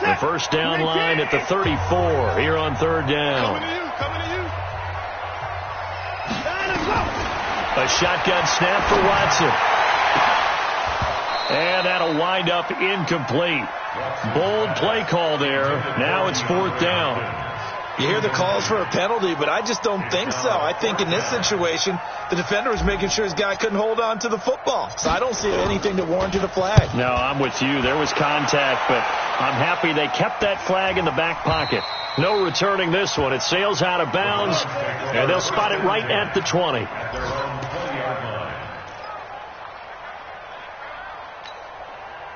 The first down line at the 34 here on 3rd down. A shotgun snap for Watson. And that'll wind up incomplete. Bold play call there. Now it's 4th down. You hear the calls for a penalty, but I just don't think so. I think in this situation, the defender was making sure his guy couldn't hold on to the football. So I don't see anything that warranted a flag. No, I'm with you. There was contact, but I'm happy they kept that flag in the back pocket. No returning this one. It sails out of bounds, and they'll spot it right at the 20.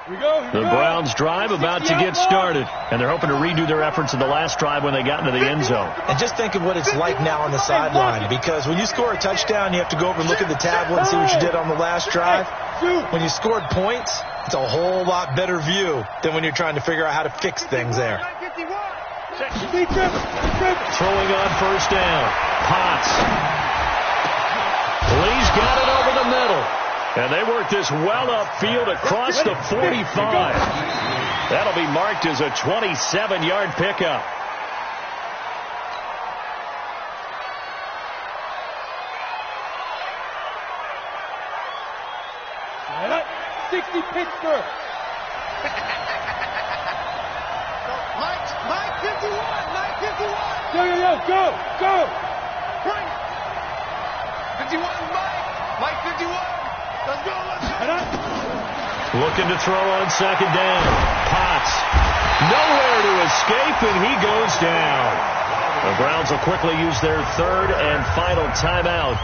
The Browns drive about to get started, and they're hoping to redo their efforts in the last drive when they got into the end zone. And just think of what it's like now on the sideline, because when you score a touchdown, you have to go over and look at the tablet and see what you did on the last drive. When you scored points, it's a whole lot better view than when you're trying to figure out how to fix things there. Throwing on 1st down. Potts. Lee's got it over the middle. And they work this well upfield across the 45. That'll be marked as a 27-yard pickup. Set up. 60 Pittsburgh. Mike 51. Yo, go. 51, Mike 51. Let's go. Looking to throw on 2nd down. Potts. Nowhere to escape, and he goes down. The Browns will quickly use their 3rd and final timeout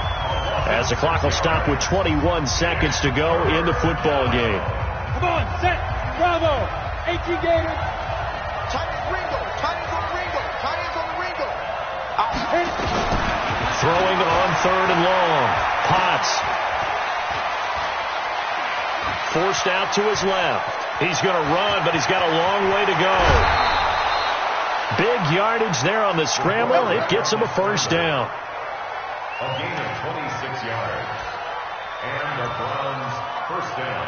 as the clock will stop with 21 seconds to go in the football game. Come on, set. Bravo. 18 Gators. Tight end Ringo. Throwing on 3rd and long. Potts. Forced out to his left. He's going to run, but he's got a long way to go. Big yardage there on the scramble. It gets him a 1st down. A gain of 26 yards. And the Browns 1st down.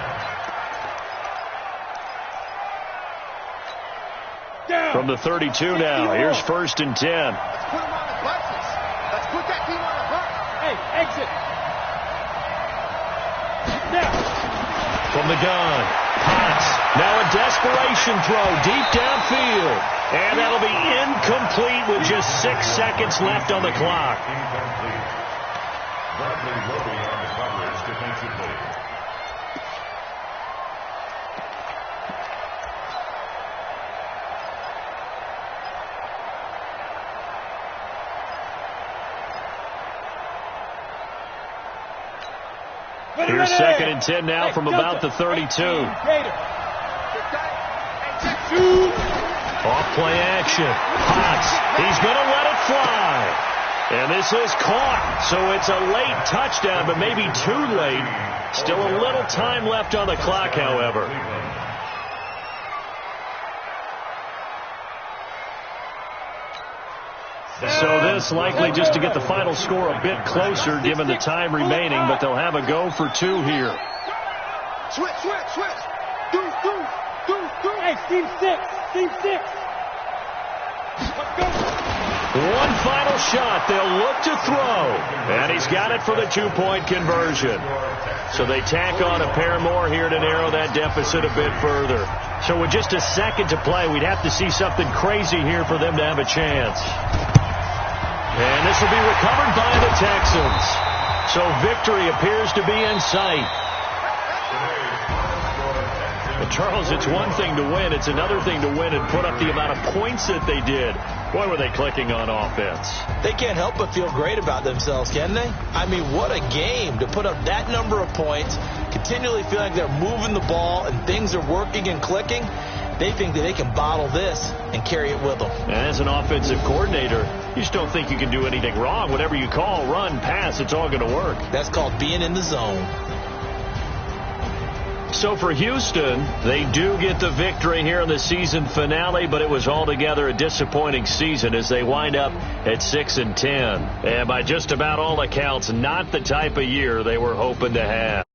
From the 32 now. Here's 1st and 10. Let's put him on the buses. Let's put that team on the bus. Hey, exit. Now. From the gun. Potts. Now a desperation throw deep downfield. And that'll be incomplete with just 6 seconds left on the clock. Incomplete. Bradley Roby on the coverage defensively. Here's 2nd and 10 now from about the 32. Off play action. Potts. He's going to let it fly. And this is caught. So it's a late touchdown, but maybe too late. Still a little time left on the clock, however. So this likely just to get the final score a bit closer given the time remaining, but they'll have a go for 2 here. Switch. Do. Hey, team 6. Let's go. One final shot. They'll look to throw. And he's got it for the 2-point conversion. So they tack on a pair more here to narrow that deficit a bit further. So with just a second to play, we'd have to see something crazy here for them to have a chance. And this will be recovered by the Texans. So victory appears to be in sight. Well, Charles, it's one thing to win. It's another thing to win and put up the amount of points that they did. Boy, were they clicking on offense. They can't help but feel great about themselves, can they? I mean, what a game to put up that number of points, continually feel like they're moving the ball and things are working and clicking. They think that they can bottle this and carry it with them. As an offensive coordinator, you just don't think you can do anything wrong. Whatever you call, run, pass, it's all going to work. That's called being in the zone. So for Houston, they do get the victory here in the season finale, but it was altogether a disappointing season as they wind up at 6-10. And by just about all accounts, not the type of year they were hoping to have.